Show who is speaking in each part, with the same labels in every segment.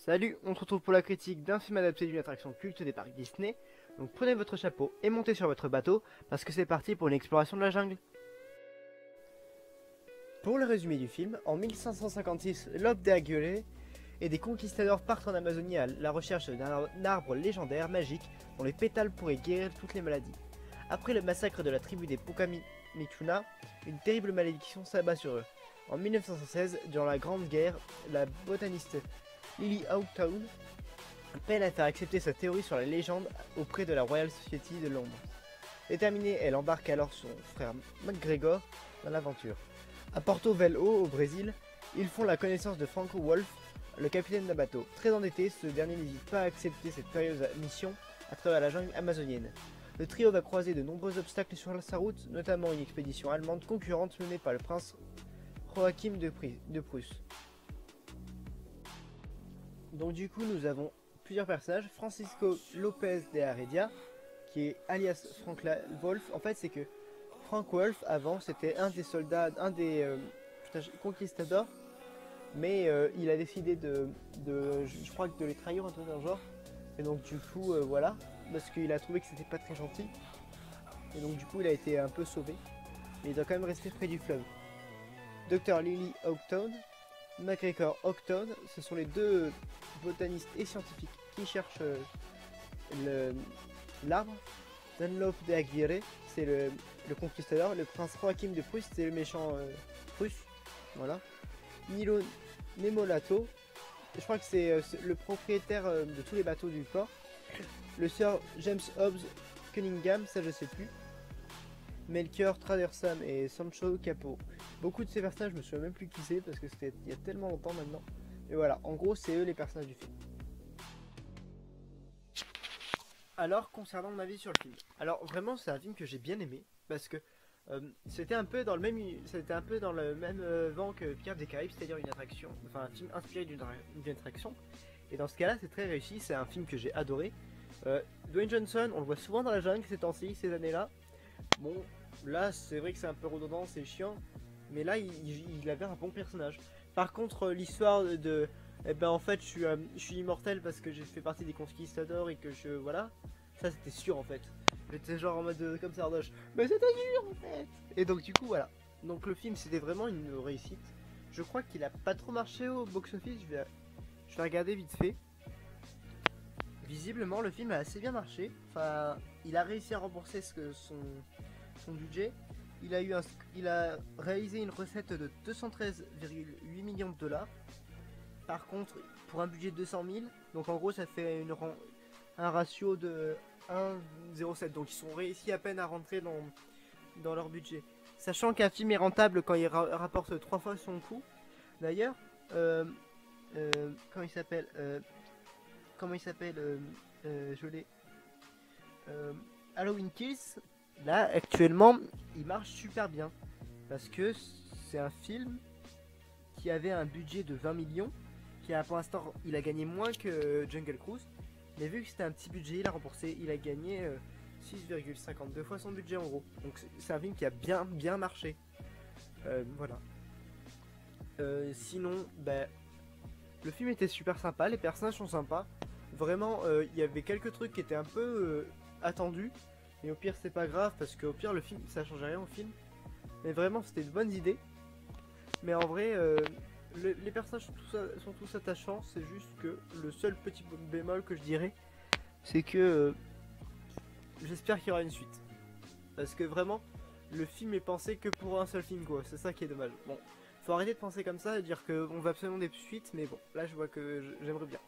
Speaker 1: Salut, on se retrouve pour la critique d'un film adapté d'une attraction culte des parcs Disney. Donc prenez votre chapeau et montez sur votre bateau parce que c'est parti pour une exploration de la jungle. Pour le résumé du film, en 1556, Lope de Aguirre et des conquistadors partent en Amazonie à la recherche d'un arbre légendaire magique dont les pétales pourraient guérir toutes les maladies. Après le massacre de la tribu des Pocamichuna, une terrible malédiction s'abat sur eux. En 1916, durant la Grande Guerre, la botaniste Lily Hawthorne peine à faire accepter sa théorie sur la légende auprès de la Royal Society de Londres. Déterminée, elle embarque alors son frère MacGregor dans l'aventure. À Porto Velho, au Brésil, ils font la connaissance de Franco Wolff, le capitaine d'un bateau. Très endetté, ce dernier n'hésite pas à accepter cette périlleuse mission à travers la jungle amazonienne. Le trio va croiser de nombreux obstacles sur sa route, notamment une expédition allemande concurrente menée par le prince Joachim de Prusse. Donc du coup nous avons plusieurs personnages. Francisco Lopez de Heredia, qui est alias Frank Wolff. En fait c'est que Frank Wolff avant c'était un des soldats, un des conquistadors, mais il a décidé je crois que de les trahir, un truc dans le genre. Et donc du coup voilà, parce qu'il a trouvé que c'était pas très gentil. Et donc du coup il a été un peu sauvé, mais il doit quand même rester près du fleuve. Dr Lily Hawthorne, MacGregor Hawthorne, ce sont les deux botanistes et scientifiques qui cherchent l'arbre. Dunlop de Aguirre, c'est le conquistador. Le prince Joachim de Prusse, c'est le méchant Prusse. Voilà. Nilo Nemolato, je crois que c'est le propriétaire de tous les bateaux du port. Le sir James Hobbs Cunningham, ça je sais plus. Melchior Tradersam et Sancho Capo. Beaucoup de ces personnages, je me souviens même plus qui c'est parce que c'était il y a tellement longtemps maintenant. Et voilà, en gros, c'est eux les personnages du film. Alors, concernant mon avis sur le film. Alors, vraiment, c'est un film que j'ai bien aimé parce que c'était un peu dans le même vent que Pirates des Caraïbes, c'est-à-dire une attraction, enfin un film inspiré d'une attraction. Et dans ce cas-là, c'est très réussi. C'est un film que j'ai adoré. Dwayne Johnson, on le voit souvent dans la jungle ces temps-ci, ces années-là. Bon, là, c'est vrai que c'est un peu redondant, c'est chiant. Mais là, il avait un bon personnage. Par contre, l'histoire de eh ben en fait, je suis immortel parce que j'ai fait partie des conquistadors et que voilà. Ça, c'était sûr en fait. J'étais genre en mode comme ça, mais c'était sûr en fait. Et donc, du coup, voilà. Donc, le film, c'était vraiment une réussite. Je crois qu'il a pas trop marché au box-office. Je vais regarder vite fait. Visiblement, le film a assez bien marché. Enfin, il a réussi à rembourser son budget. Il a réalisé une recette de 213,8 millions de dollars. Par contre, pour un budget de 200 000, donc en gros, ça fait un ratio de 1,07. Donc, ils sont réussi à peine à rentrer dans leur budget. Sachant qu'un film est rentable quand il rapporte 3 fois son coût. D'ailleurs, comment il s'appelle je l'ai. Halloween Kills, là actuellement, il marche super bien parce que c'est un film qui avait un budget de 20 millions, qui a pour l'instant, il a gagné moins que Jungle Cruise, mais vu que c'était un petit budget, il a remboursé, il a gagné 6,52 fois son budget en gros. Donc c'est un film qui a bien marché. Voilà. Sinon, le film était super sympa, les personnages sont sympas. Vraiment, il y avait quelques trucs qui étaient un peu attendus. Mais au pire, c'est pas grave parce qu'au pire, le film, ça change rien au film. Mais vraiment, c'était de bonnes idées. Mais en vrai, les personnages sont tous attachants. C'est juste que le seul petit bémol que je dirais, c'est que j'espère qu'il y aura une suite. Parce que vraiment, le film est pensé que pour un seul film, quoi. C'est ça qui est dommage. Bon, faut arrêter de penser comme ça et dire qu'on va absolument des suites. Mais bon, là, je vois que j'aimerais bien.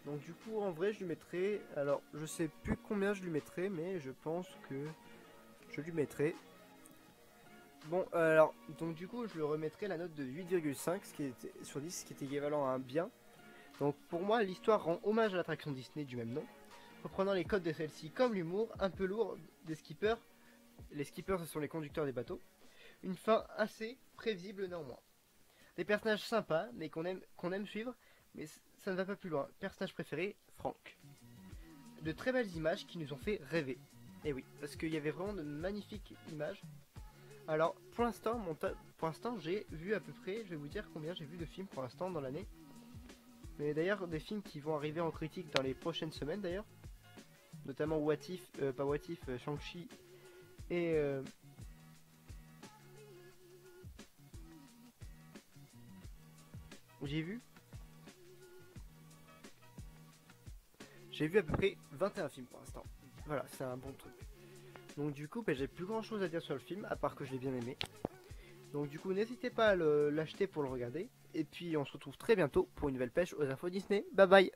Speaker 1: Donc du coup en vrai je lui mettrai, alors je sais plus combien je lui mettrai, mais je pense que je lui mettrai. Bon alors donc du coup je lui remettrai la note de 8,5 sur 10, ce qui est équivalent à un bien. Donc pour moi l'histoire rend hommage à l'attraction Disney du même nom, reprenant les codes de celle-ci comme l'humour un peu lourd des skippers. Les skippers ce sont les conducteurs des bateaux. Une fin assez prévisible néanmoins. Des personnages sympas mais qu'on aime suivre, mais ça ne va pas plus loin. Personnage préféré, Franck. De très belles images qui nous ont fait rêver. Et oui, parce qu'il y avait vraiment de magnifiques images. Alors, pour l'instant, j'ai vu à peu près, je vais vous dire combien j'ai vu de films pour l'instant dans l'année. Mais d'ailleurs, des films qui vont arriver en critique dans les prochaines semaines d'ailleurs. Notamment What If, pas What If, Shang-Chi et... j'ai vu à peu près 21 films pour l'instant. Voilà, c'est un bon truc. Donc du coup, bah, j'ai plus grand chose à dire sur le film, à part que je l'ai bien aimé. Donc du coup, n'hésitez pas à l'acheter pour le regarder. Et puis on se retrouve très bientôt pour une nouvelle pêche aux infos Disney. Bye bye.